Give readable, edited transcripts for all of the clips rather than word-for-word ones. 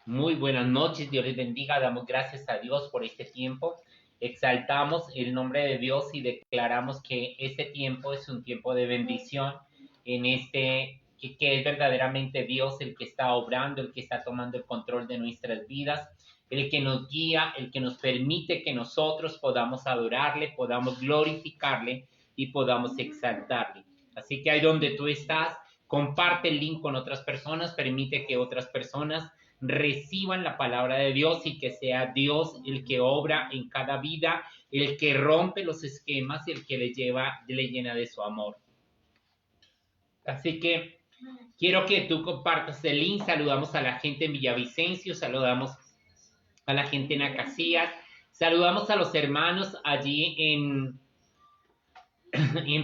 Muy buenas noches, Dios les bendiga. Damos gracias a Dios por este tiempo. Exaltamos el nombre de Dios y declaramos que este tiempo es un tiempo de bendición en que es verdaderamente Dios el que está obrando, el que está tomando el control de nuestras vidas, el que nos guía, el que nos permite que nosotros podamos adorarle, podamos glorificarle y podamos exaltarle. Así que ahí donde tú estás, comparte el link con otras personas, permite que otras personas reciban la palabra de Dios y que sea Dios el que obra en cada vida, el que rompe los esquemas y el que le llena de su amor. Así que quiero que tú compartas el link. Saludamos a la gente en Villavicencio, saludamos a la gente en Acacias, saludamos a los hermanos allí en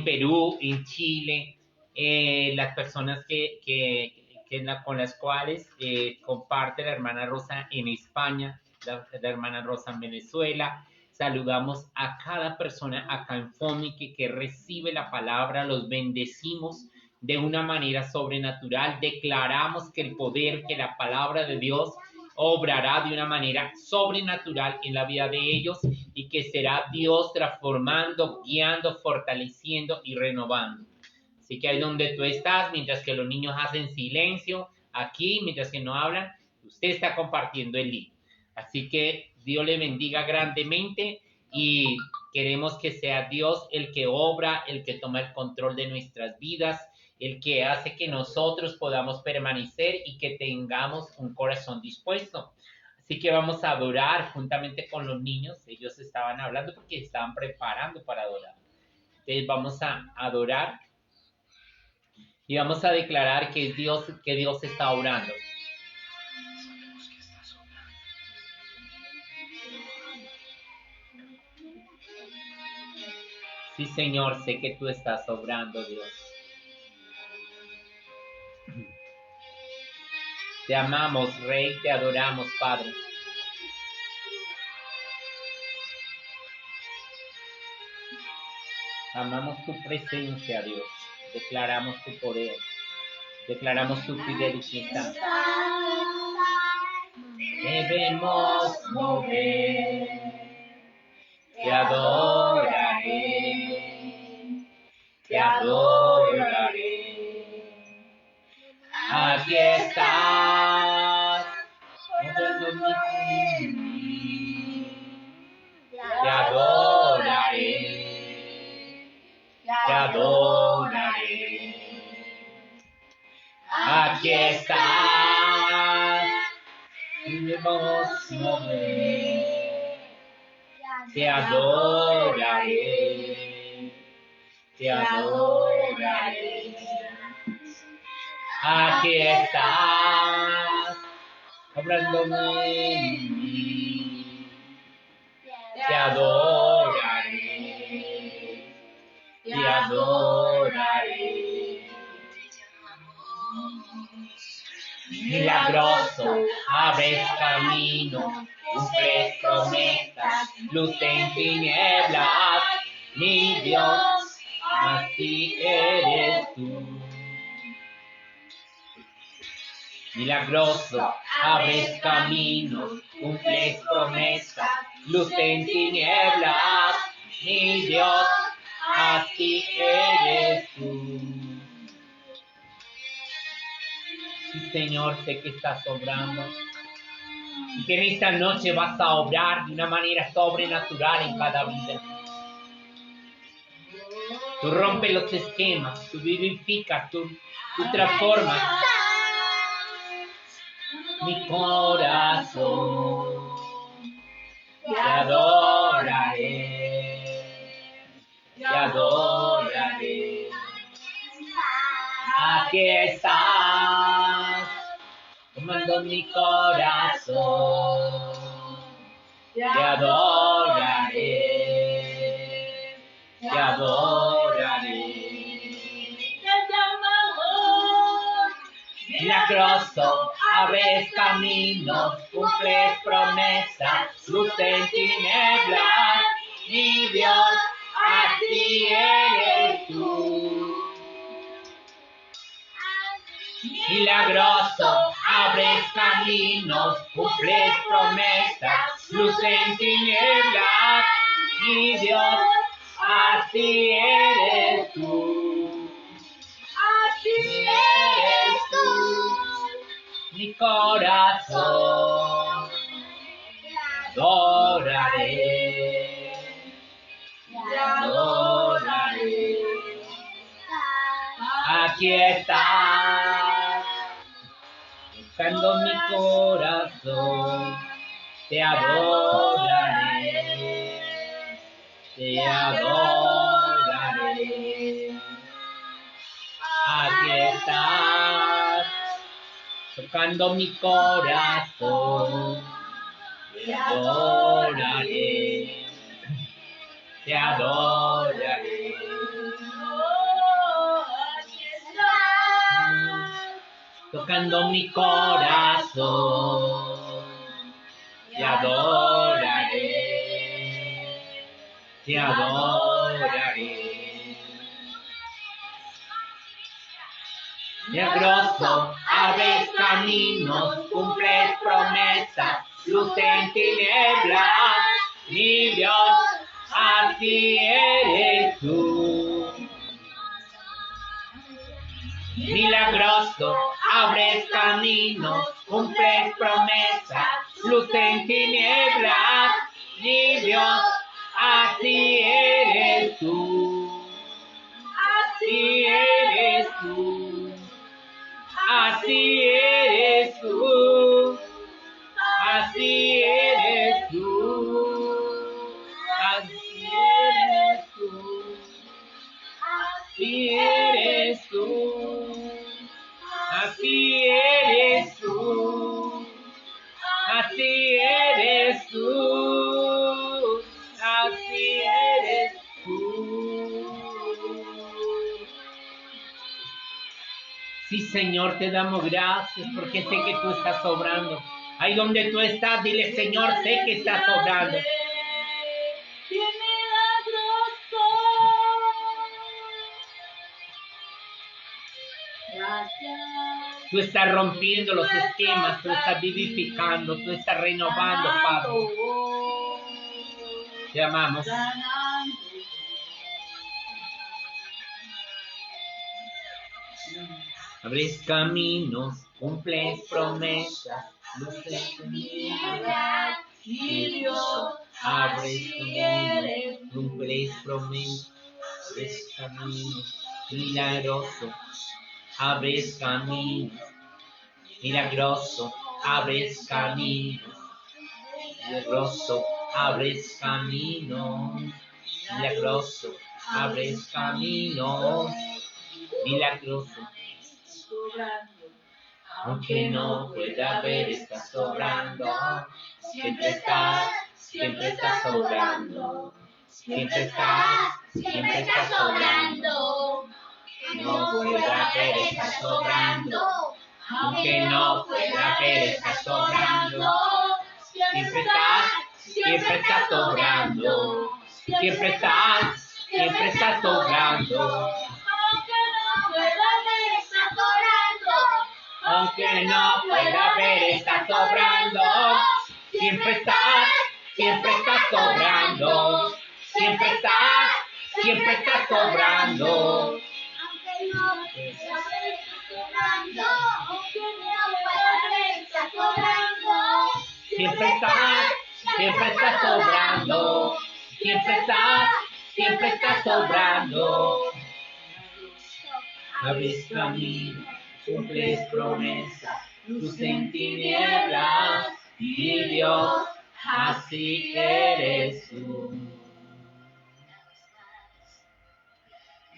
Perú, en Chile, las personas con las cuales comparte la hermana Rosa en España, la hermana Rosa en Venezuela. Saludamos a cada persona acá en Fomique que recibe la palabra, los bendecimos de una manera sobrenatural. Declaramos que el poder, que la palabra de Dios obrará de una manera sobrenatural en la vida de ellos y que será Dios transformando, guiando, fortaleciendo y renovando. Así que ahí donde tú estás, mientras que los niños hacen silencio, aquí, mientras que no hablan, usted está compartiendo el link. Así que Dios le bendiga grandemente y queremos que sea Dios el que obra, el que toma el control de nuestras vidas, el que hace que nosotros podamos permanecer y que tengamos un corazón dispuesto. Así que vamos a adorar juntamente con los niños. Ellos estaban hablando porque estaban preparando para adorar. Entonces vamos a adorar y vamos a declarar que Dios está obrando. Sí, Señor, sé que tú estás obrando, Dios. Te amamos, Rey, te adoramos, Padre. Amamos tu presencia, Dios. Declaramos tu poder. Declaramos tu fidelidad. Debemos mover. Te adoraré. Te adoraré. Aquí estás. Moviendo mi te adoraré, te adoraré. Aquí estás, debemos mover. Te adoraré, te adoraré. Aquí estás, hablándome en mí. Te adoraré, te adoraré. Milagroso, abres camino, cumples promesas, luz en tinieblas, mi Dios, así eres tú. Milagroso, abres caminos, cumples promesas, luz en tinieblas, mi Dios, así eres tú. Sí, Señor, sé que estás obrando y que en esta noche vas a obrar de una manera sobrenatural en cada vida. Tú rompes los esquemas, tú vivificas, tú transformas mi corazón. Te adoraré, te adoraré. Aquí estás, tomando mi corazón. Te adoraré, te adoraré. Milagroso, abres caminos, cumples promesas, luz en tinieblas, mi Dios, así eres tú. Milagroso, abres caminos, cumples promesas, luz en tinieblas, mi Dios, así eres tú. Así eres tú. Mi corazón te adoraré, te adoraré. Aquí estás, buscando mi corazón, te adoraré, te adoraré. Aquí estás, tocando mi corazón, te adoraré, te adoraré. Aquí estás, Tocando mi corazón, te adoraré, te adoraré. Milagroso, abres caminos, cumples promesas, luz en tinieblas, mi Dios, así eres tú. Milagroso, abres caminos, cumples promesas, luz en tinieblas, mi Dios, así eres tú. Así eres tú. Así eres tú. Así eres tú. Así eres tú. Así eres tú. Así eres tú. Así eres tú. Así eres tú. Sí, Señor, te damos gracias porque sé que tú estás obrando. Ahí donde tú estás, dile, Señor, sé que estás obrando. Tú estás rompiendo los esquemas, tú estás vivificando, tú estás renovando, Padre. Te amamos. Abres caminos, cumples promesas, luces en tinieblas, mi Dios. Abres caminos, cumples promesas, abres caminos, milagroso. Abres caminos, milagroso, abres caminos, milagroso, abres caminos, milagroso, abres caminos, milagroso. Aunque no pueda ver, estás sobrando, siempre estás sobrando, siempre estás sobrando. No pueda ver, estás sobrando, aunque no pueda ver, estás sobrando, siempre estás sobrando, siempre estás sobrando. Aunque no pueda ver, está sobrando. Siempre estás sobrando. Siempre estás sobrando. Aunque no pueda ver, está sobrando. Siempre estás sobrando. Siempre estás sobrando. Abres camino, cumples promesas, luz en tinieblas, mi Dios, así eres tú.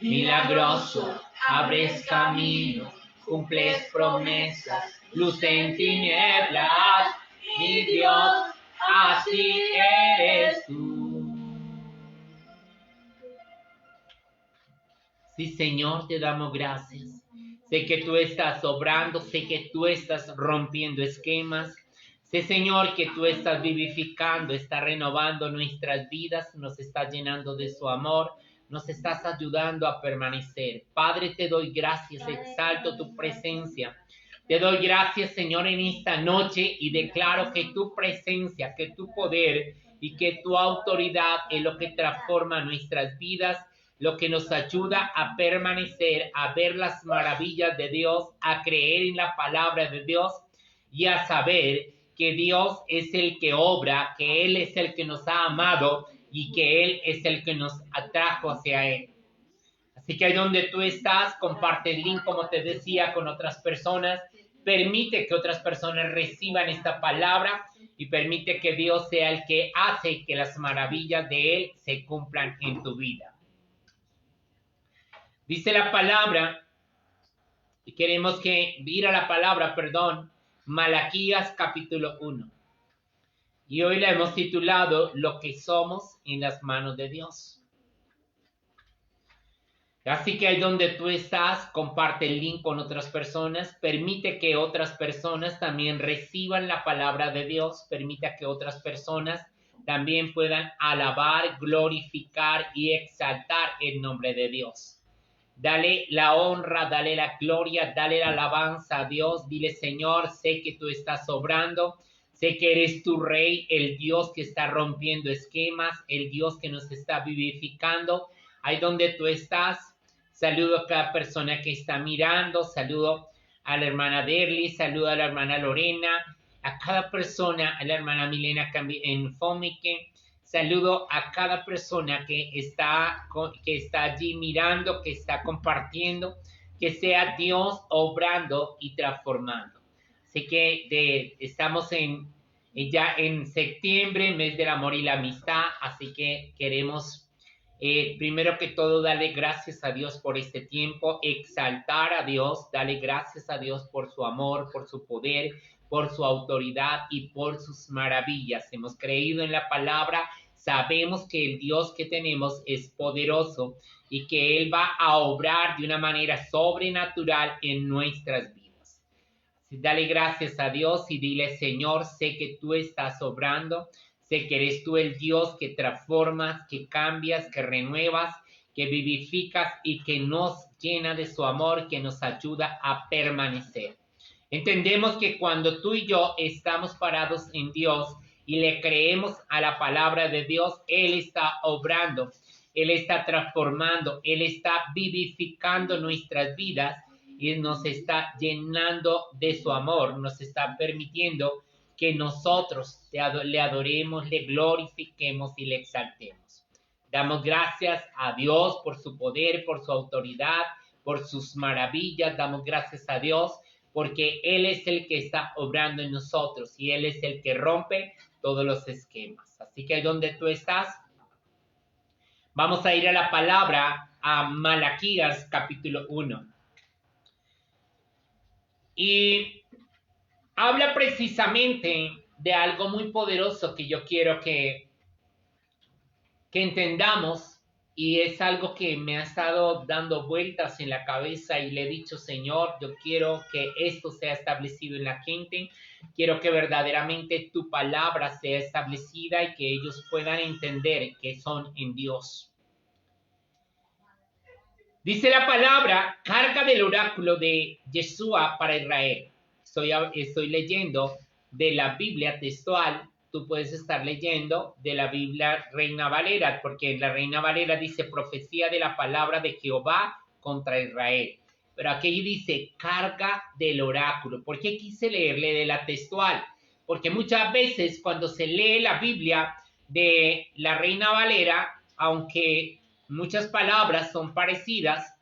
Milagroso, abres camino, cumples promesas, luz en tinieblas, mi Dios, así eres tú. Sí, Señor, te damos gracias. Sé que tú estás obrando, sé que tú estás rompiendo esquemas. Sé, Señor, que tú estás vivificando, estás renovando nuestras vidas, nos estás llenando de su amor, nos estás ayudando a permanecer. Padre, te doy gracias, exalto tu presencia, Te doy gracias, Señor, en esta noche y declaro que tu presencia, que tu poder y que tu autoridad es lo que transforma nuestras vidas, lo que nos ayuda a permanecer, a ver las maravillas de Dios, a creer en la palabra de Dios y a saber que Dios es el que obra, que Él es el que nos ha amado y que Él es el que nos atrajo hacia Él. Así que ahí donde tú estás, comparte el link, como te decía, con otras personas. Permite que otras personas reciban esta palabra y permite que Dios sea el que hace que las maravillas de Él se cumplan en tu vida. Dice la palabra, y queremos que ir a la palabra, Malaquías capítulo 1. Y hoy la hemos titulado Lo que somos en las manos de Dios. Así que ahí donde tú estás, comparte el link con otras personas, permite que otras personas también reciban la palabra de Dios, permita que otras personas también puedan alabar, glorificar y exaltar el nombre de Dios. Dale la honra, dale la gloria, dale la alabanza a Dios. Dile, Señor, sé que tú estás obrando, sé que eres tu Rey, el Dios que está rompiendo esquemas, el Dios que nos está vivificando. Ahí donde tú estás, saludo a cada persona que está mirando, saludo a la hermana Derly, saludo a la hermana Lorena, a cada persona, a la hermana Milena en Fomique. Saludo a cada persona que está allí mirando, que está compartiendo, que sea Dios obrando y transformando. Así que estamos ya en septiembre, mes del amor y la amistad, así que queremos primero que todo darle gracias a Dios por este tiempo, exaltar a Dios, darle gracias a Dios por su amor, por su poder, por su autoridad y por sus maravillas. Hemos creído en la palabra. Sabemos que el Dios que tenemos es poderoso y que Él va a obrar de una manera sobrenatural en nuestras vidas. Así, dale gracias a Dios y dile, Señor, sé que tú estás obrando, sé que eres tú el Dios que transformas, que cambias, que renuevas, que vivificas y que nos llena de su amor, que nos ayuda a permanecer. Entendemos que cuando tú y yo estamos parados en Dios, y le creemos a la palabra de Dios, Él está obrando, Él está transformando, Él está vivificando nuestras vidas y nos está llenando de su amor, nos está permitiendo que nosotros le adoremos, le glorifiquemos y le exaltemos. Damos gracias a Dios por su poder, por su autoridad, por sus maravillas. Damos gracias a Dios porque Él es el que está obrando en nosotros y Él es el que rompe todos los esquemas. Así que ahí donde tú estás, vamos a ir a la palabra, a Malaquías capítulo 1. Y habla precisamente de algo muy poderoso que yo quiero que entendamos, y es algo que me ha estado dando vueltas en la cabeza y le he dicho, Señor, yo quiero que esto sea establecido en la gente, quiero que verdaderamente tu palabra sea establecida y que ellos puedan entender que son en Dios. Dice la palabra, carga del oráculo de Yeshua para Israel. Estoy leyendo de la Biblia textual. Tú puedes estar leyendo de la Biblia Reina Valera, porque en la Reina Valera dice profecía de la palabra de Jehová contra Israel. Pero aquí dice carga del oráculo. ¿Por qué quise leerle de la textual? Porque muchas veces cuando se lee la Biblia de la Reina Valera, aunque muchas palabras son parecidas,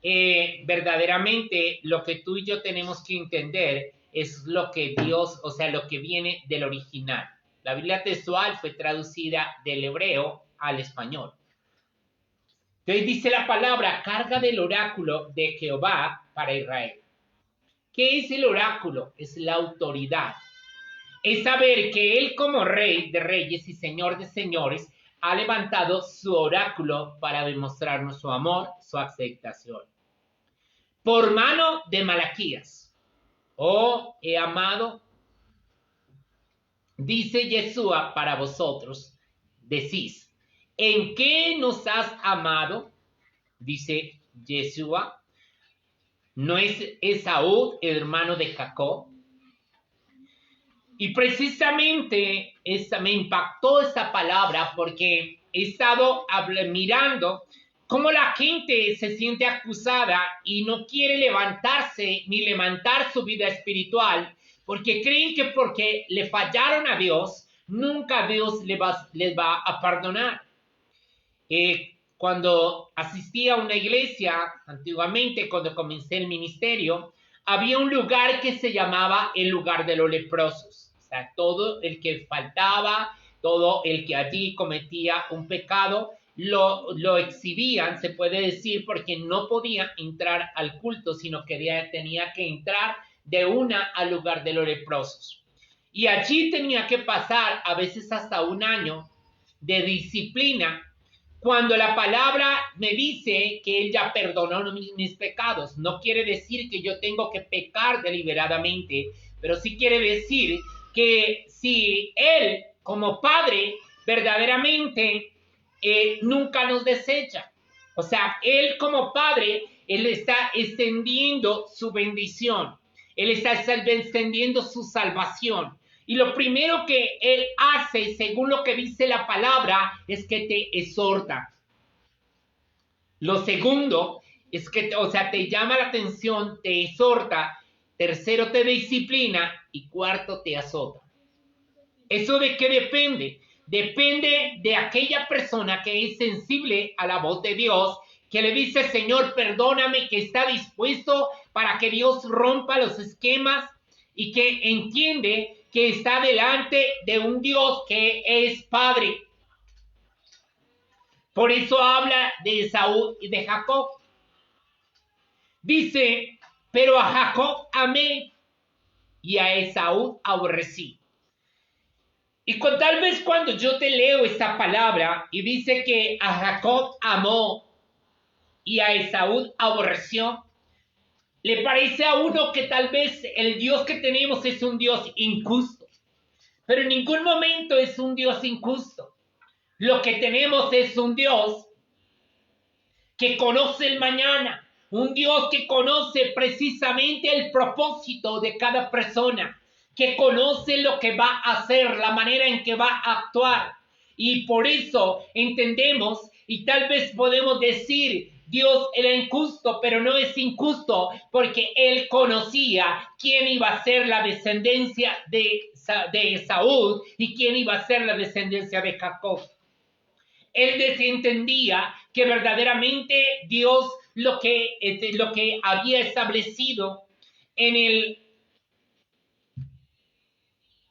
verdaderamente lo que tú y yo tenemos que entender es lo que Dios, o sea, lo que viene del original. La Biblia textual fue traducida del hebreo al español. Entonces dice la palabra, carga del oráculo de Jehová para Israel. ¿Qué es el oráculo? Es la autoridad. Es saber que Él como Rey de Reyes y Señor de Señores ha levantado su oráculo para demostrarnos su amor, su aceptación. Por mano de Malaquías. Oh, he amado, dice Yeshua para vosotros, decís, ¿en qué nos has amado? Dice Yeshua, ¿No es Esaú el hermano de Jacob? Y precisamente me impactó esta palabra porque he estado mirando cómo la gente se siente acusada y no quiere levantarse ni levantar su vida espiritual porque creen que porque le fallaron a Dios, nunca Dios les va a perdonar. Cuando asistí a una iglesia, antiguamente cuando comencé el ministerio, había un lugar que se llamaba el lugar de los leprosos. O sea, todo el que faltaba, todo el que allí cometía un pecado, lo exhibían, se puede decir, porque no podía entrar al culto, sino que tenía que entrar de una al lugar de los leprosos. Y allí tenía que pasar a veces hasta un año de disciplina, cuando la palabra me dice que Él ya perdonó mis pecados. No quiere decir que yo tengo que pecar deliberadamente, pero sí quiere decir que si Él, como Padre, verdaderamente nunca nos desecha. O sea, Él como Padre, Él está extendiendo su bendición. Él está extendiendo su salvación. Y lo primero que Él hace, según lo que dice la palabra, es que te exhorta. Lo segundo es que, o sea, te llama la atención, te exhorta. Tercero, te disciplina. Y cuarto, te azota. ¿Eso de qué depende? Depende de aquella persona que es sensible a la voz de Dios, que le dice, Señor, perdóname, que está dispuesto para que Dios rompa los esquemas y que entiende que está delante de un Dios que es Padre. Por eso habla de Esaú y de Jacob. Dice, pero a Jacob amé y a Esaú aborrecí. Y tal vez cuando yo te leo esta palabra y dice que a Jacob amó y a Esaú aborreció, le parece a uno que tal vez el Dios que tenemos es un Dios injusto. Pero en ningún momento es un Dios injusto. Lo que tenemos es un Dios que conoce el mañana, un Dios que conoce precisamente el propósito de cada persona, que conoce lo que va a hacer, la manera en que va a actuar. Y por eso entendemos y tal vez podemos decir, Dios era injusto, pero no es injusto porque Él conocía quién iba a ser la descendencia de Esaú y quién iba a ser la descendencia de Jacob. Él entendía que verdaderamente Dios lo que había establecido en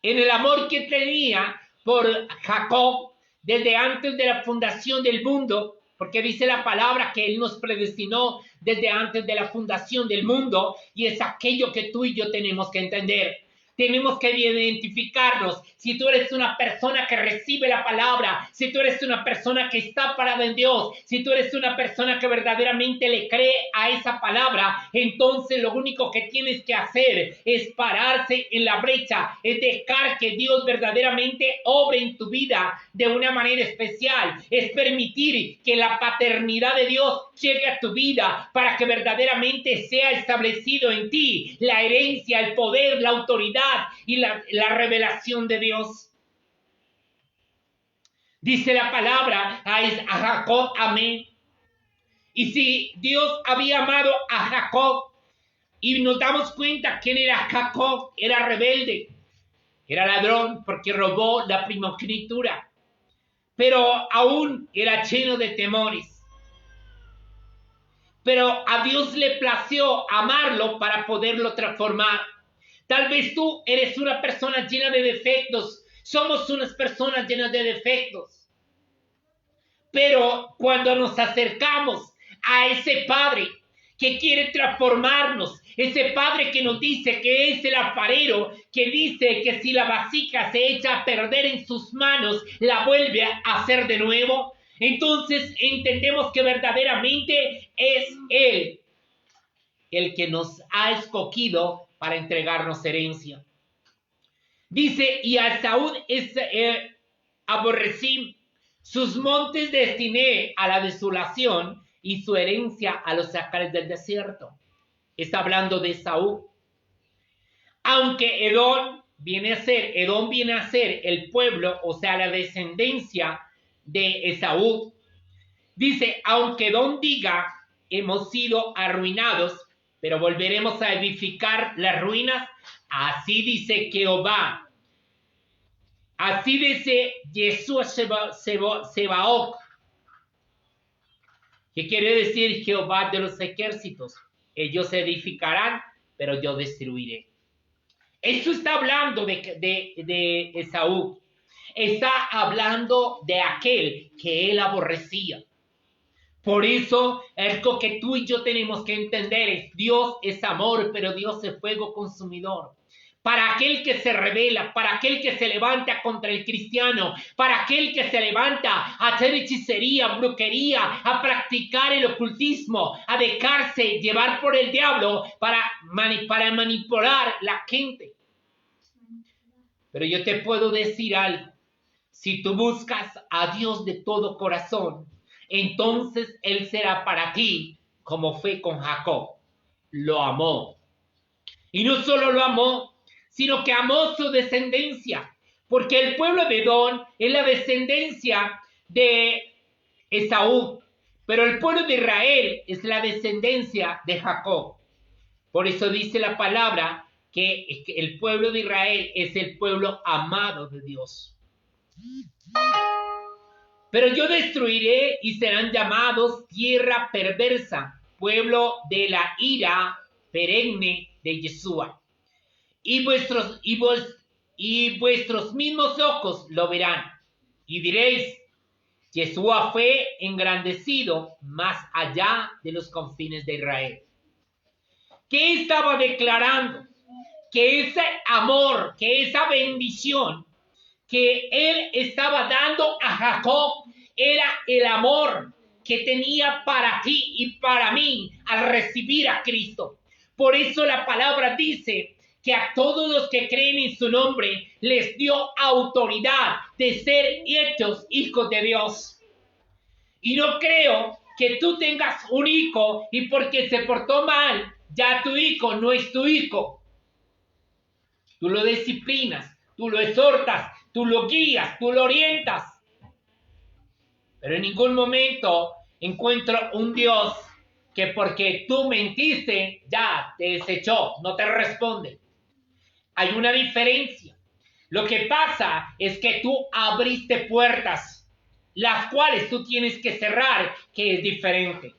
el amor que tenía por Jacob desde antes de la fundación del mundo, porque dice la palabra que Él nos predestinó desde antes de la fundación del mundo, y es aquello que tú y yo tenemos que entender. Tenemos que identificarnos. Si tú eres una persona que recibe la palabra, si tú eres una persona que está parada en Dios, si tú eres una persona que verdaderamente le cree a esa palabra, entonces lo único que tienes que hacer es pararse en la brecha, es dejar que Dios verdaderamente obre en tu vida de una manera especial, es permitir que la paternidad de Dios llegue a tu vida para que verdaderamente sea establecido en ti la herencia, el poder, la autoridad y la revelación de Dios. Dice la palabra a Jacob, amén. Y si Dios había amado a Jacob, y nos damos cuenta quién era Jacob, era rebelde, era ladrón porque robó la primogenitura, pero aún era lleno de temores. Pero a Dios le plació amarlo para poderlo transformar. Tal vez tú eres una persona llena de defectos. Somos unas personas llenas de defectos. Pero cuando nos acercamos a ese Padre que quiere transformarnos, ese Padre que nos dice que es el alfarero, que dice que si la vasija se echa a perder en sus manos, la vuelve a hacer de nuevo, entonces entendemos que verdaderamente es Él el que nos ha escogido para entregarnos herencia. Dice, y a Esaú aborrecí, sus montes destiné a la desolación y su herencia a los sacales del desierto. está hablando de Esaú. Aunque Edom viene a ser el pueblo, o sea, la descendencia de Esaú. Dice, aunque Edom diga, hemos sido arruinados, pero volveremos a edificar las ruinas, así dice Jehová. Así dice Yeshua Sebaot, que quiere decir Jehová de los ejércitos. Ellos se edificarán, pero yo destruiré. Esto está hablando de Esaú. Está hablando de aquel que él aborrecía. Por eso, algo que tú y yo tenemos que entender es: Dios es amor, pero Dios es fuego consumidor. Para aquel que se rebela, para aquel que se levanta contra el cristiano, para aquel que se levanta a hacer hechicería, brujería, a practicar el ocultismo, a dejarse llevar por el diablo para manipular la gente. Pero yo te puedo decir algo: si tú buscas a Dios de todo corazón, entonces Él será para ti como fue con Jacob. Lo amó. Y no solo lo amó, sino que amó su descendencia. Porque el pueblo de Edom es la descendencia de Esaú. Pero el pueblo de Israel es la descendencia de Jacob. Por eso dice la palabra que el pueblo de Israel es el pueblo amado de Dios. Pero yo destruiré y serán llamados tierra perversa, pueblo de la ira perenne de Yeshua. Y vuestros mismos ojos lo verán. Y diréis: Yeshua fue engrandecido más allá de los confines de Israel. ¿Qué estaba declarando? Que ese amor, que esa bendición que él estaba dando a Jacob era el amor que tenía para ti y para mí al recibir a Cristo. Por eso la palabra dice que a todos los que creen en su nombre les dio autoridad de ser hechos hijos de Dios. Y no creo que tú tengas un hijo y porque se portó mal, ya tu hijo no es tu hijo. Tú lo disciplinas, tú lo exhortas, tú lo guías, tú lo orientas. Pero en ningún momento encuentro un Dios que porque tú mentiste ya te desechó, no te responde. Hay una diferencia. Lo que pasa es que tú abriste puertas, las cuales tú tienes que cerrar, que es diferente.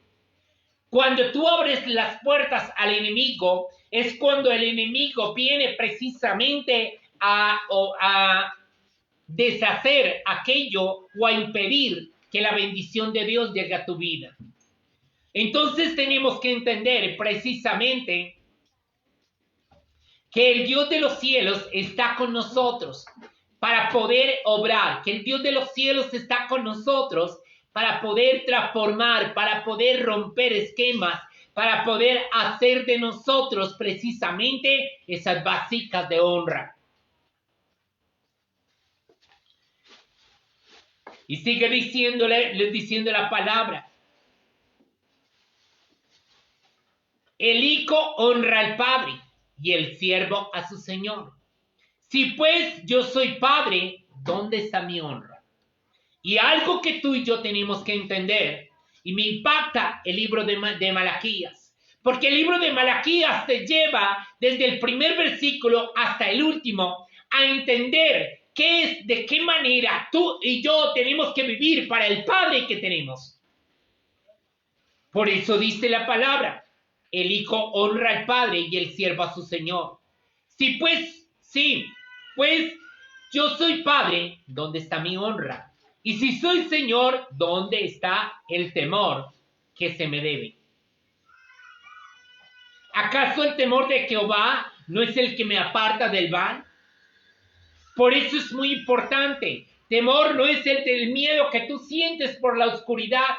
Cuando tú abres las puertas al enemigo, es cuando el enemigo viene precisamente a deshacer aquello o a impedir que la bendición de Dios llegue a tu vida. Entonces tenemos que entender precisamente que el Dios de los cielos está con nosotros para poder obrar, que el Dios de los cielos está con nosotros para poder transformar, para poder romper esquemas, para poder hacer de nosotros precisamente esas vasijas de honra. Y sigue diciendo la palabra: el hijo honra al padre y el siervo a su señor. Si pues yo soy padre, ¿dónde está mi honra? Y algo que tú y yo tenemos que entender, y me impacta el libro de Malaquías, porque el libro de Malaquías te lleva desde el primer versículo hasta el último a entender de qué manera tú y yo tenemos que vivir para el Padre que tenemos. Por eso dice la palabra: el hijo honra al padre y el siervo a su señor. Pues yo soy padre, ¿dónde está mi honra? Y si soy señor, ¿dónde está el temor que se me debe? ¿Acaso el temor de Jehová no es el que me aparta del mal? Por eso es muy importante. Temor no es el del miedo que tú sientes por la oscuridad.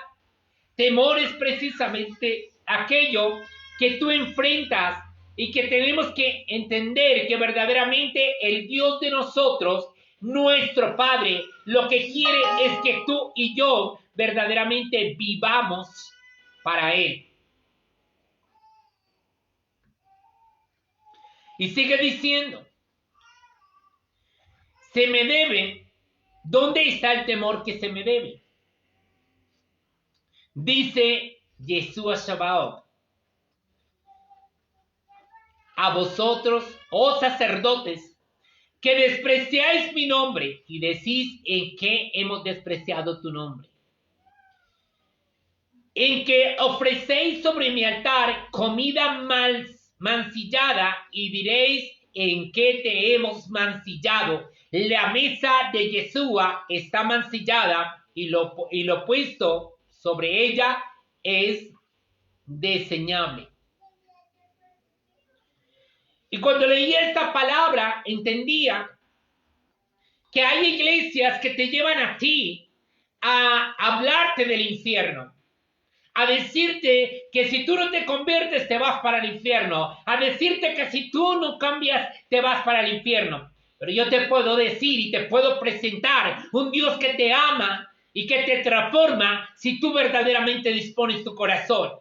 Temor es precisamente aquello que tú enfrentas y que tenemos que entender que verdaderamente el Dios de nosotros, nuestro Padre, lo que quiere es que tú y yo verdaderamente vivamos para Él. Y sigue diciendo, se me debe, ¿dónde está el temor que se me debe? Dice Yeshua Shabbat, a vosotros, oh sacerdotes, que despreciáis mi nombre y decís en qué hemos despreciado tu nombre. En que ofrecéis sobre mi altar comida mancillada y diréis en qué te hemos mancillado. La mesa de Yeshua está mancillada y lo puesto sobre ella es desdeñable. Y cuando leía esta palabra, entendía que hay iglesias que te llevan a ti a hablarte del infierno, a decirte que si tú no te conviertes te vas para el infierno, a decirte que si tú no cambias te vas para el infierno. Pero yo te puedo decir y te puedo presentar un Dios que te ama y que te transforma si tú verdaderamente dispones tu corazón.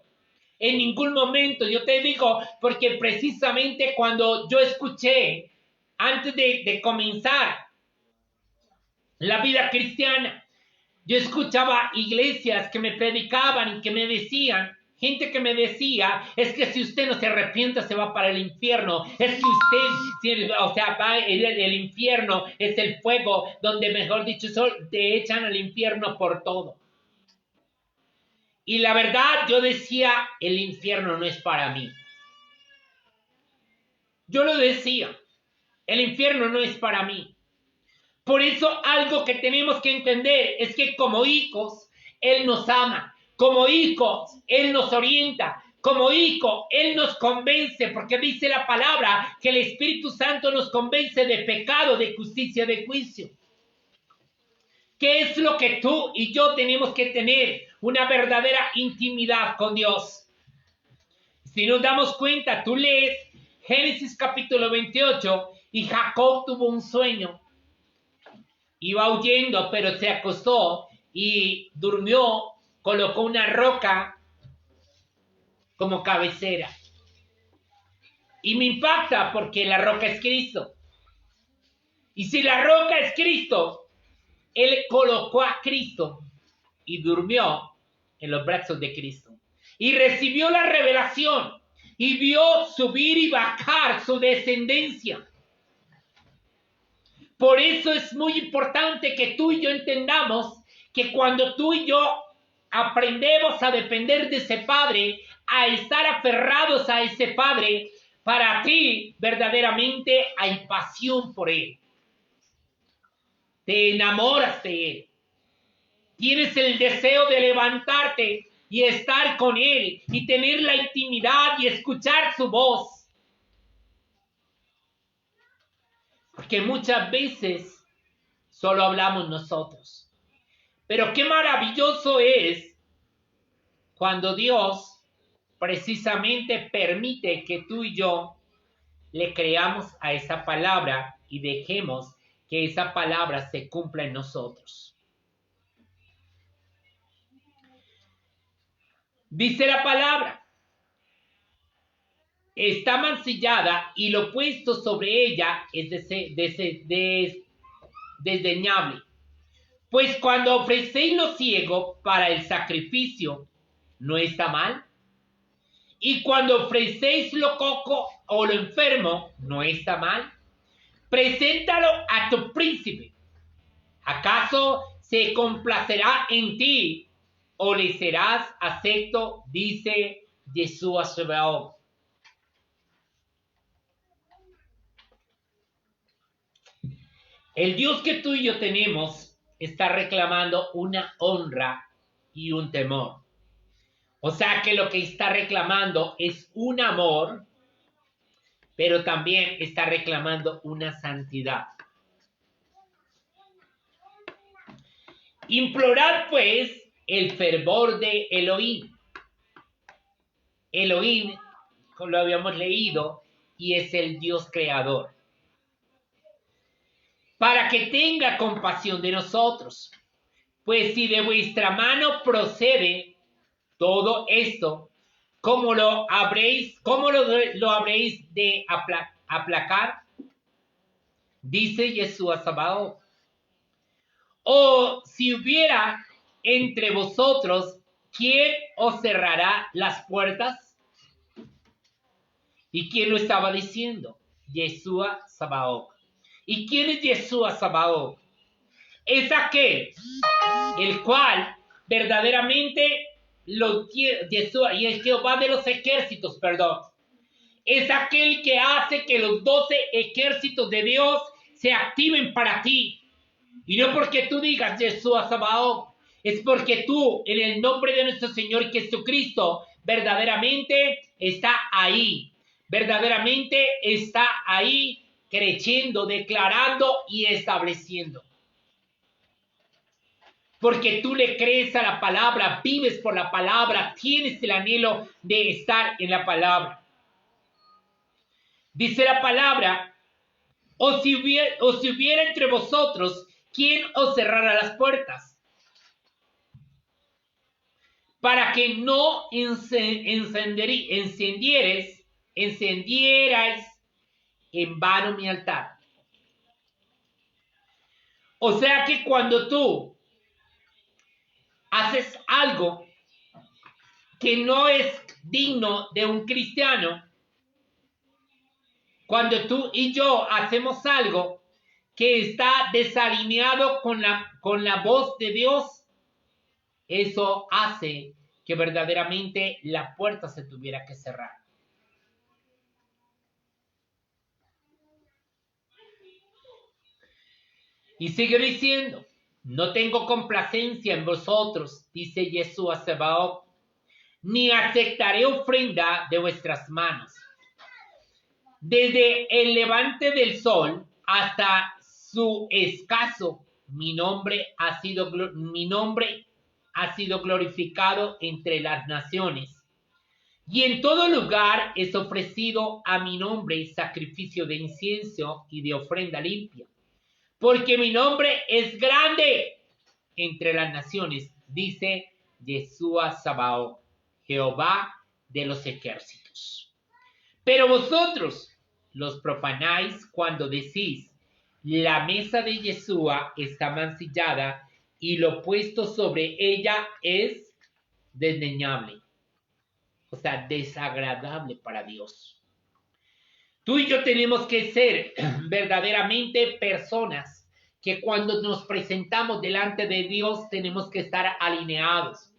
En ningún momento, yo te digo, porque precisamente cuando yo escuché, antes de comenzar la vida cristiana, yo escuchaba iglesias que me predicaban y que me decían, gente que me decía, es que si usted no se arrepienta se va para el infierno, es que usted, va el infierno, es el fuego donde, mejor dicho, te echan al infierno por todo. Y la verdad, yo decía, el infierno no es para mí. Yo lo decía, el infierno no es para mí. Por eso algo que tenemos que entender es que como hijos, Él nos ama. Como hijos, Él nos orienta. Como hijo, Él nos convence, porque dice la palabra que el Espíritu Santo nos convence de pecado, de justicia, de juicio. ¿Qué es lo que tú y yo tenemos que tener? Una verdadera intimidad con Dios. Si nos damos cuenta, tú lees Génesis capítulo 28 y Jacob tuvo un sueño. Iba huyendo, pero se acostó y durmió, colocó una roca como cabecera. Y me impacta porque la roca es Cristo. Y si la roca es Cristo, Él colocó a Cristo y durmió en los brazos de Cristo. Y recibió la revelación y vio subir y bajar su descendencia. Por eso es muy importante que tú y yo entendamos que cuando tú y yo aprendemos a depender de ese Padre, a estar aferrados a ese Padre, para ti verdaderamente hay pasión por Él. Te enamoras de Él. Tienes el deseo de levantarte y estar con Él y tener la intimidad y escuchar su voz. Porque muchas veces solo hablamos nosotros. Pero qué maravilloso es cuando Dios precisamente permite que tú y yo le creamos a esa palabra y dejemos que esa palabra se cumpla en nosotros. Dice la palabra, está mancillada y lo puesto sobre ella es desdeñable. Pues cuando ofrecéis lo ciego para el sacrificio, ¿no está mal? Y cuando ofrecéis lo cojo o lo enfermo, ¿no está mal? Preséntalo a tu príncipe. ¿Acaso se complacerá en ti o le serás acepto? Dice Yeshua Shabbat. El Dios que tú y yo tenemos está reclamando una honra y un temor. O sea que lo que está reclamando es un amor, pero también está reclamando una santidad. Implorad pues el fervor de Elohim. Elohim, como lo habíamos leído, y es el Dios creador. Para que tenga compasión de nosotros. Pues si de vuestra mano procede todo esto, ¿cómo lo habréis de aplacar, dice Yeshua Sabaoth. O si hubiera entre vosotros, ¿quién os cerrará las puertas? ¿Y quién lo estaba diciendo? Yeshua Sabaoth. ¿Y quién es Yeshua Sabaoth? Es aquel el cual verdaderamente Yeshua y el Jehová de los ejércitos, perdón, es aquel que hace que los 12 ejércitos de Dios se activen para ti. Y no porque tú digas Yeshua Sabaoth, es porque tú, en el nombre de nuestro Señor Jesucristo, verdaderamente está ahí. Verdaderamente está ahí creyendo, declarando y estableciendo. Porque tú le crees a la palabra, vives por la palabra, tienes el anhelo de estar en la palabra. Dice la palabra, o si hubiera entre vosotros, ¿quién os cerrara las puertas? Para que no encendierais en vano mi altar. O sea que cuando tú haces algo que no es digno de un cristiano, cuando tú y yo hacemos algo que está desalineado con la voz de Dios, eso hace que verdaderamente la puerta se tuviera que cerrar. Y sigue diciendo, no tengo complacencia en vosotros, dice Yeshua Sabaoth, ni aceptaré ofrenda de vuestras manos. Desde el levante del sol hasta su escaso, mi nombre ha sido glorificado entre las naciones. Y en todo lugar es ofrecido a mi nombre sacrificio de incienso y de ofrenda limpia. Porque mi nombre es grande entre las naciones, dice Yeshua Sabaoth, Jehová de los ejércitos. Pero vosotros los profanáis cuando decís, la mesa de Yeshua está mancillada y lo puesto sobre ella es desdeñable. O sea, desagradable para Dios. Tú y yo tenemos que ser verdaderamente personas que cuando nos presentamos delante de Dios tenemos que estar alineados.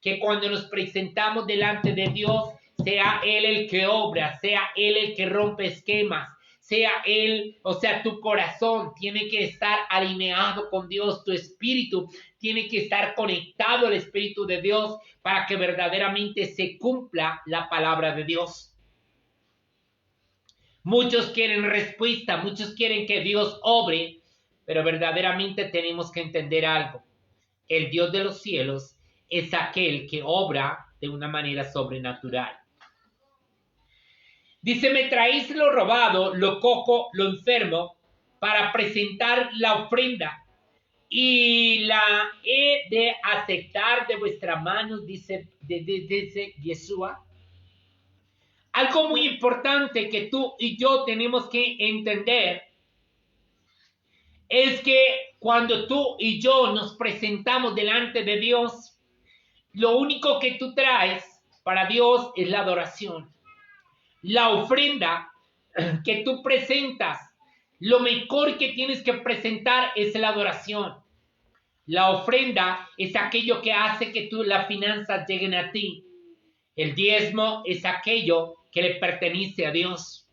Que cuando nos presentamos delante de Dios sea Él el que obra, sea Él el que rompe esquemas, sea Él, o sea, tu corazón tiene que estar alineado con Dios, tu espíritu tiene que estar conectado al Espíritu de Dios para que verdaderamente se cumpla la palabra de Dios. Muchos quieren respuesta, muchos quieren que Dios obre, pero verdaderamente tenemos que entender algo. El Dios de los cielos es aquel que obra de una manera sobrenatural. Dice, me traéis lo robado, lo cojo, lo enfermo, para presentar la ofrenda, y la he de aceptar de vuestras manos, dice Yeshua. Algo muy importante que tú y yo tenemos que entender es que cuando tú y yo nos presentamos delante de Dios, lo único que tú traes para Dios es la adoración. La ofrenda que tú presentas, lo mejor que tienes que presentar es la adoración. La ofrenda es aquello que hace que las finanzas lleguen a ti. El diezmo es aquello que le pertenece a Dios.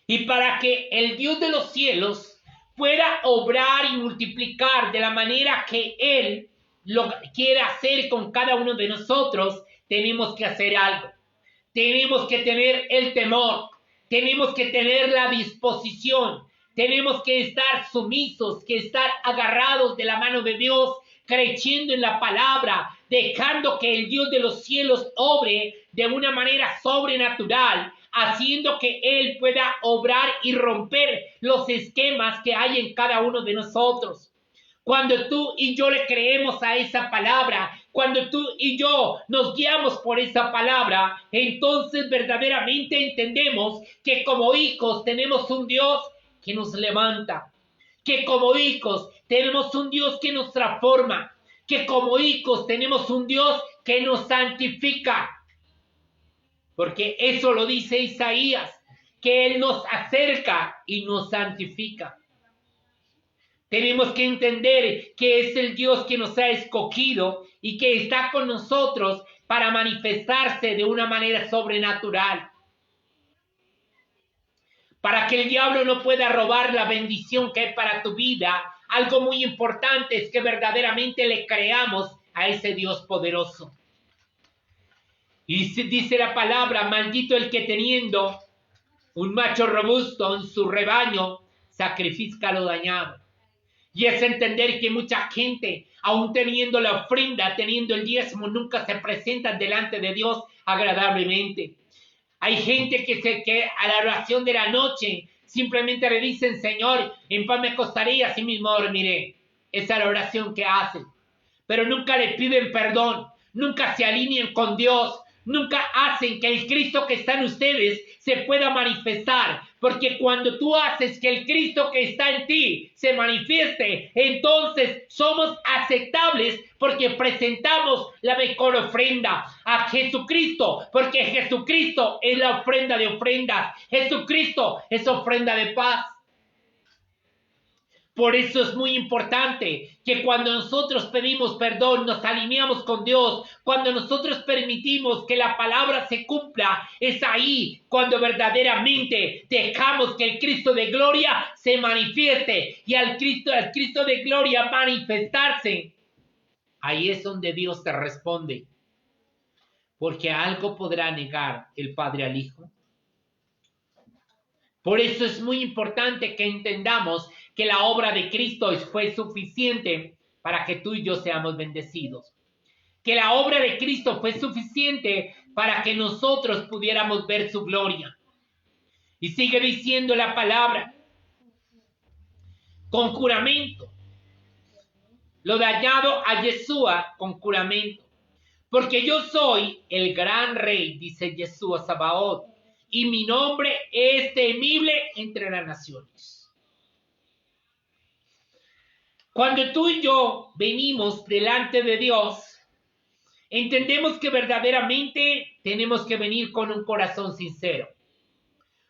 Y para que el Dios de los cielos pueda obrar y multiplicar de la manera que Él lo quiere hacer con cada uno de nosotros, tenemos que hacer algo. Tenemos que tener el temor, tenemos que tener la disposición, tenemos que estar sumisos, que estar agarrados de la mano de Dios, creyendo en la palabra, dejando que el Dios de los cielos obre de una manera sobrenatural, haciendo que Él pueda obrar y romper los esquemas que hay en cada uno de nosotros. Cuando tú y yo le creemos a esa palabra, cuando tú y yo nos guiamos por esa palabra, entonces verdaderamente entendemos que como hijos tenemos un Dios que nos levanta, que como hijos tenemos un Dios que nos transforma, que como hijos tenemos un Dios que nos santifica. Porque eso lo dice Isaías, que Él nos acerca y nos santifica. Tenemos que entender que es el Dios que nos ha escogido y que está con nosotros para manifestarse de una manera sobrenatural. Para que el diablo no pueda robar la bendición que hay para tu vida, algo muy importante es que verdaderamente le creamos a ese Dios poderoso. Y dice la palabra, maldito el que teniendo un macho robusto en su rebaño, sacrifica lo dañado. Y es entender que mucha gente, aún teniendo la ofrenda, teniendo el diezmo, nunca se presentan delante de Dios agradablemente. Hay gente que a la oración de la noche simplemente le dicen, Señor, en paz me acostaré y así mismo dormiré. Esa es la oración que hacen. Pero nunca le piden perdón, nunca se alinean con Dios, nunca hacen que el Cristo que está en ustedes se pueda manifestar. Porque cuando tú haces que el Cristo que está en ti se manifieste, entonces somos aceptables porque presentamos la mejor ofrenda a Jesucristo. Porque Jesucristo es la ofrenda de ofrendas. Jesucristo es ofrenda de paz. Por eso es muy importante que cuando nosotros pedimos perdón, nos alineamos con Dios. Cuando nosotros permitimos que la palabra se cumpla, es ahí cuando verdaderamente dejamos que el Cristo de gloria se manifieste. Y al Cristo de gloria manifestarse, ahí es donde Dios te responde. Porque algo podrá negar el Padre al Hijo. Por eso es muy importante que entendamos que la obra de Cristo fue suficiente para que tú y yo seamos bendecidos. Que la obra de Cristo fue suficiente para que nosotros pudiéramos ver su gloria. Y sigue diciendo la palabra, con juramento. Lo dañado a Yeshua con juramento. Porque yo soy el gran rey, dice Yeshua Sabaoth, y mi nombre es temible entre las naciones. Cuando tú y yo venimos delante de Dios, entendemos que verdaderamente tenemos que venir con un corazón sincero.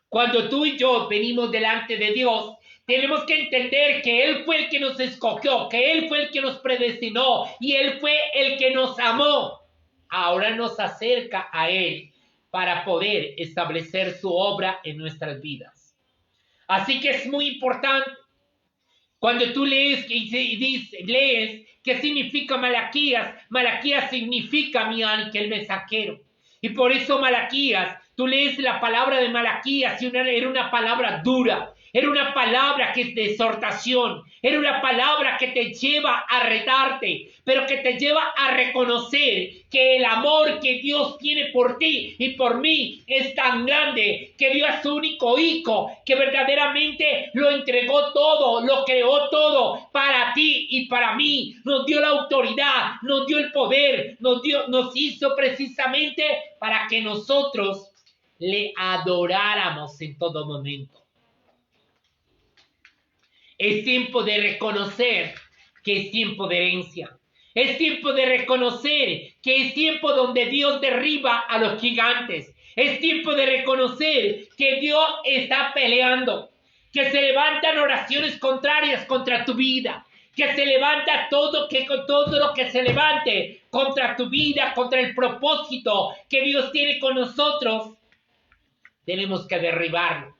Cuando tú y yo venimos delante de Dios, tenemos que entender que Él fue el que nos escogió, que Él fue el que nos predestinó y Él fue el que nos amó. Ahora nos acerca a Él para poder establecer su obra en nuestras vidas. Así que es muy importante, cuando tú lees qué significa Malaquías, Malaquías significa mi ángel mensajero. Y por eso Malaquías, tú lees la palabra de Malaquías y era una palabra dura. Era una palabra que es de exhortación, era una palabra que te lleva a retarte, pero que te lleva a reconocer que el amor que Dios tiene por ti y por mí es tan grande, que dio a su único hijo, que verdaderamente lo entregó todo, lo creó todo para ti y para mí, nos dio la autoridad, nos dio el poder, nos hizo precisamente para que nosotros le adoráramos en todo momento. Es tiempo de reconocer que es tiempo de herencia. Es tiempo de reconocer que es tiempo donde Dios derriba a los gigantes. Es tiempo de reconocer que Dios está peleando. Que se levantan oraciones contrarias contra tu vida. Que se levanta todo lo que se levante contra tu vida, contra el propósito que Dios tiene con nosotros. Tenemos que derribarlo.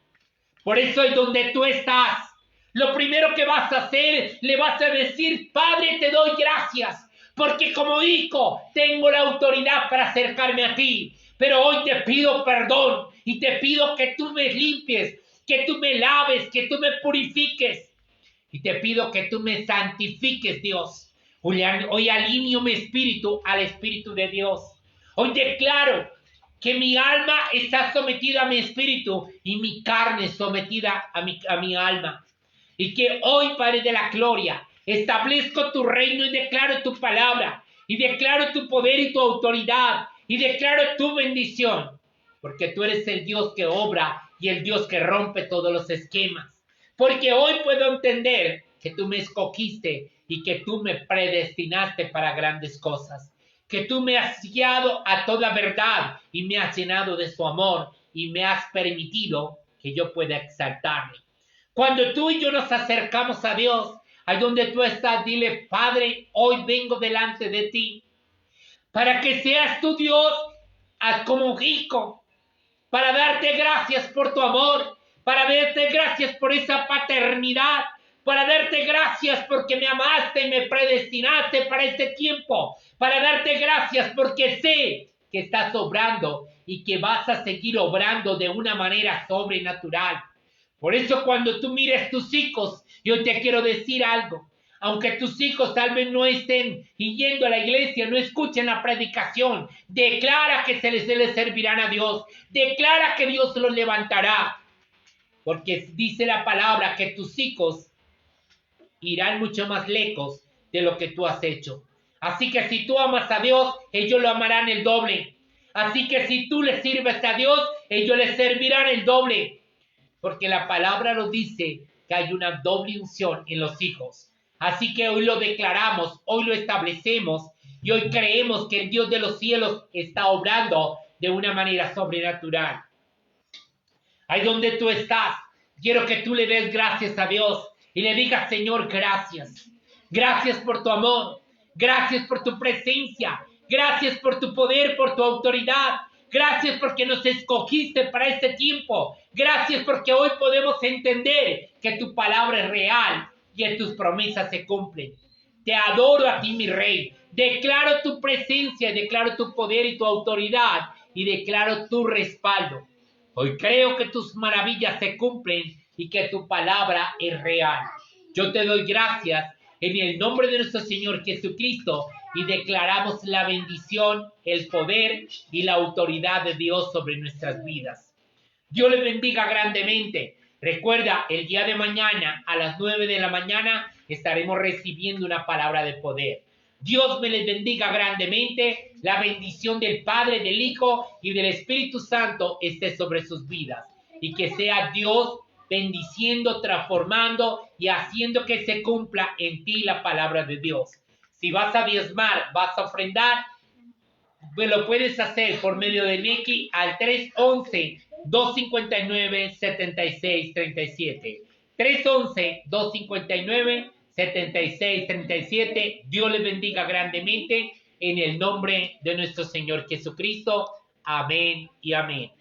Por eso es donde tú estás. Lo primero que vas a hacer, le vas a decir, Padre, te doy gracias, porque como hijo tengo la autoridad para acercarme a ti. Pero hoy te pido perdón y te pido que tú me limpies, que tú me laves, que tú me purifiques. Y te pido que tú me santifiques, Dios. Hoy alineo mi espíritu al Espíritu de Dios. Hoy declaro que mi alma está sometida a mi espíritu y mi carne sometida a mi alma. Y que hoy, Padre de la gloria, Establezco tu reino y declaro tu palabra. Y declaro tu poder y tu autoridad. Y declaro tu bendición. Porque tú eres el Dios que obra y el Dios que rompe todos los esquemas. Porque hoy puedo entender que tú me escogiste y que tú me predestinaste para grandes cosas. Que tú me has guiado a toda verdad y me has llenado de su amor y me has permitido que yo pueda exaltarle. Cuando tú y yo nos acercamos a Dios, ahí donde tú estás, dile: Padre, hoy vengo delante de ti para que seas tu Dios como hijo, para darte gracias por tu amor, para darte gracias por esa paternidad, para darte gracias porque me amaste y me predestinaste para este tiempo, para darte gracias porque sé que estás obrando y que vas a seguir obrando de una manera sobrenatural. Por eso cuando tú mires tus hijos, yo te quiero decir algo. Aunque tus hijos tal vez no estén yendo a la iglesia, no escuchen la predicación, declara que se les servirán a Dios. Declara que Dios los levantará. Porque dice la palabra que tus hijos irán mucho más lejos de lo que tú has hecho. Así que si tú amas a Dios, ellos lo amarán el doble. Así que si tú les sirves a Dios, ellos les servirán el doble. Porque la palabra nos dice que hay una doble unción en los hijos. Así que hoy lo declaramos, hoy lo establecemos y hoy creemos que el Dios de los cielos está obrando de una manera sobrenatural. Ahí donde tú estás, quiero que tú le des gracias a Dios y le digas: Señor, gracias. Gracias por tu amor. Gracias por tu presencia. Gracias por tu poder, por tu autoridad. Gracias porque nos escogiste para este tiempo. Gracias porque hoy podemos entender que tu palabra es real y que tus promesas se cumplen. Te adoro a ti, mi Rey. Declaro tu presencia, declaro tu poder y tu autoridad y declaro tu respaldo. Hoy creo que tus maravillas se cumplen y que tu palabra es real. Yo te doy gracias en el nombre de nuestro Señor Jesucristo y declaramos la bendición, el poder y la autoridad de Dios sobre nuestras vidas. Dios les bendiga grandemente. Recuerda, el día de mañana a las 9 de la mañana estaremos recibiendo una palabra de poder. Dios me les bendiga grandemente. La bendición del Padre, del Hijo y del Espíritu Santo esté sobre sus vidas. Y que sea Dios bendiciendo, transformando y haciendo que se cumpla en ti la palabra de Dios. Si vas a diezmar, vas a ofrendar, pues lo puedes hacer por medio de Neki al 311-259-7637. 311-259-7637. Dios les bendiga grandemente en el nombre de nuestro Señor Jesucristo. Amén y amén.